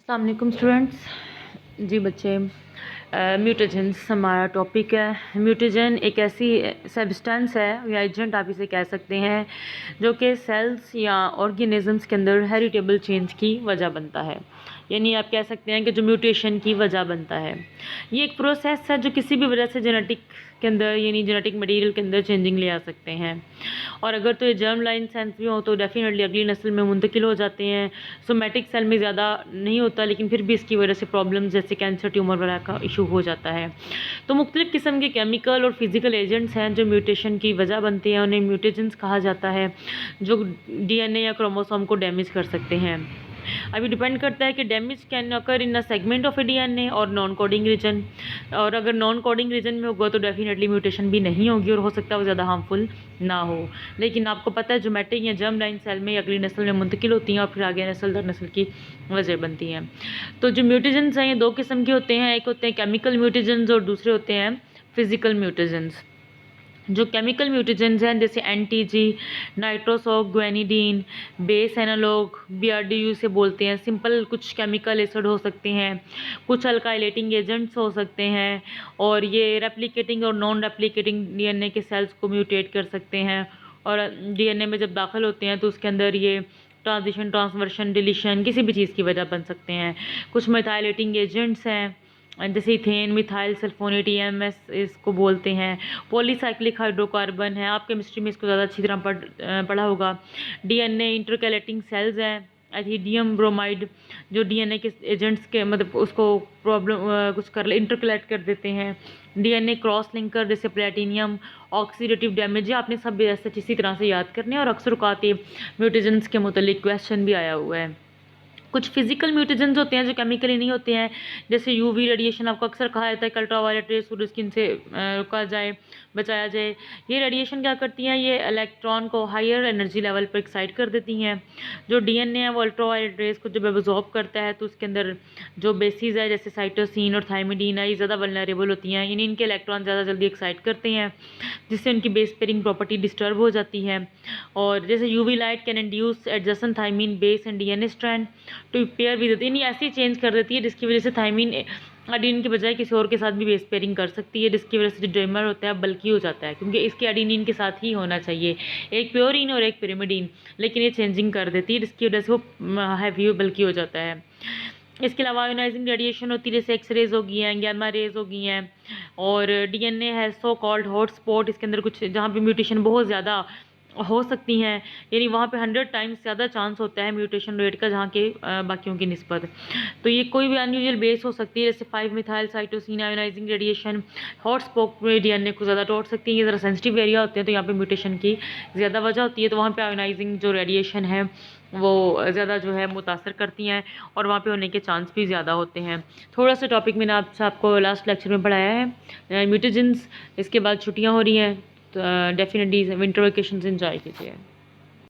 अस्सलाम वालेकुम स्टूडेंट्स। जी बच्चे, म्यूटेजेंस हमारा टॉपिक है। म्यूटेजन एक ऐसी सब्सटेंस है या एजेंट आप इसे कह सकते हैं जो कि सेल्स या ऑर्गेनिजम्स के अंदर हेरिटेबल चेंज की वजह बनता है। यानी आप कह सकते हैं कि जो म्यूटेशन की वजह बनता है, ये एक प्रोसेस है जो किसी भी वजह से जेनेटिक के अंदर यानी जेनेटिक मटेरियल के अंदर चेंजिंग ले आ सकते हैं। और अगर तो ये जर्म लाइन सेंस भी हो तो डेफिनेटली अगली नस्ल में मुंतकिल हो जाते हैं। सोमेटिक सेल में ज़्यादा नहीं होता, लेकिन फिर भी इसकी वजह से प्रॉब्लम्स जैसे कैंसर, ट्यूमर वगैरह का इशू हो जाता है। तो मुख्तलिफ़ किस्म के केमिकल और फिज़िकल एजेंट्स हैं जो म्यूटेशन की वजह बनते हैं, उन्हें म्यूटेजेंस कहा जाता है, जो डीएनए या क्रोमोसोम को डैमेज कर सकते हैं। अभी डिपेंड करता है कि damage can occur in a segment of A DNA और नॉन कोडिंग रीजन। और अगर नॉन कोडिंग रीजन में होगा तो डेफिनेटली म्यूटेशन भी नहीं होगी और हो सकता है वो ज़्यादा हार्मफुल ना हो। लेकिन आपको पता है जोमेटिक या जर्म लाइन सेल में अगली नस्ल में मुंतकिल होती हैं और फिर आगे नस्ल दर नस्ल की वजह बनती हैं। तो जो म्यूटेजेंस हैं ये दो किस्म के होते हैं, एक होते हैं केमिकल म्यूटेजेंस और दूसरे होते हैं फिजिकल म्यूटेजेंस। जो केमिकल म्यूटेजेंस हैं जैसे एनटीजी, नाइट्रोसोक, ग्वेनिडीन, बेस एनालॉग, बीआरडीयू से बोलते हैं, सिंपल कुछ केमिकल एसिड हो सकते हैं, कुछ अल्काइलेटिंग एजेंट्स हो सकते हैं, और ये रेप्लिकेटिंग और नॉन रेप्लिकेटिंग डीएनए के सेल्स को म्यूटेट कर सकते हैं। और डीएनए में जब दाखिल होते हैं तो उसके अंदर ये ट्रांजिशन, ट्रांसवर्शन, डिलीशन किसी भी चीज़ की वजह बन सकते हैं। कुछ मेथाइलेटिंग एजेंट्स हैं जैसे इथेन, मिथाइल सल्फोनेट, ईएमएस इसको बोलते हैं। पॉलीसाइक्लिक हाइड्रोकार्बन है, आप केमिस्ट्री में इसको ज़्यादा अच्छी तरह पढ़ा होगा। डीएनए इंटरकैलेटिंग सेल्स हैं, एथिडियम ब्रोमाइड जो डीएनए के एजेंट्स के मतलब उसको प्रॉब्लम कुछ कर इंटरकलेक्ट कर देते हैं। डीएनए क्रॉस लिंकर जैसे प्लेटिनियम, ऑक्सीडेटिव डैमेज, आपने सब ऐसे इसी तरह से याद करने हैं। और अक्सर औक़ात म्यूटेजेंस के मुतल्लिक क्वेश्चन भी आया हुआ है। कुछ फिजिकल म्यूटेजेंस होते हैं जो केमिकली नहीं होते हैं, जैसे यूवी रेडिएशन आपको अक्सर कहा जाता है कि अल्ट्रावायलेट रेज सूर्य स्किन से रुका जाए, बचाया जाए। ये रेडिएशन क्या करती हैं, ये इलेक्ट्रॉन को हायर एनर्जी लेवल पर एक्साइट कर देती हैं। जो डीएनए है वो अल्ट्रावायलेट रेज को जब एब्जॉर्ब करता है तो उसके अंदर जो बेसिस है जैसे साइटोसिन और थायमिडीन है, ये ज़्यादा वल्नरेबल होती हैं, यानी इनके इलेक्ट्रॉन ज़्यादा जल्दी एक्साइट करते हैं जिससे उनकी बेस पेयरिंग प्रॉपर्टी डिस्टर्ब हो जाती है। और जैसे UV light can induce adjacent thymine base and DNA strand to pair with, यानी ऐसी चेंज कर देती है जिसकी वजह से थायमीन एडिनिन के बजाय किसी और के साथ भी बेस पेयरिंग कर सकती है, जिसकी वजह से जो ड्रीमर होता है बल्कि हो जाता है, क्योंकि इसके एडिनिन के साथ ही होना चाहिए, एक प्योरिन और एक पिरिमिडीन, लेकिन ये चेंजिंग कर देती है जिसकी वजह से वो हैवी बल्कि हो जाता है। इसके अलावा आयोनाइजिंग रेडिएशन होती है, जैसे एक्स रेज हो गई हैं, गैमा रेज हो गई हैं। और डीएनए है सो कॉल्ड हॉट स्पॉट, इसके अंदर कुछ जहाँ पे म्यूटेशन बहुत ज़्यादा हो सकती हैं, यानी वहाँ पे 100 टाइम्स ज़्यादा चांस होता है म्यूटेशन रेट का जहाँ के बाकियों की निस्बत। तो ये कोई भी अनयूजुअल बेस हो सकती है, जैसे 5 methyl cytosine ionising radiation hot spot में डीएनए को ज़्यादा तोड़ सकती है। ये ज़रा सेंसिटिव एरिया होते हैं तो यहाँ पे म्यूटेशन की ज़्यादा वजह होती है, तो वहाँ पे आयोनाइजिंग जो रेडिएशन है वो ज़्यादा जो है मुतासर करती हैं और वहाँ पे होने के चांस भी ज़्यादा होते हैं। थोड़ा सा टॉपिक मैंने आपको लास्ट लेक्चर में पढ़ाया है म्यूटेजेंस। इसके बाद छुट्टियाँ हो रही हैं तो डेफिनेटली विंटर वेकेशन एंजॉय कीजिए।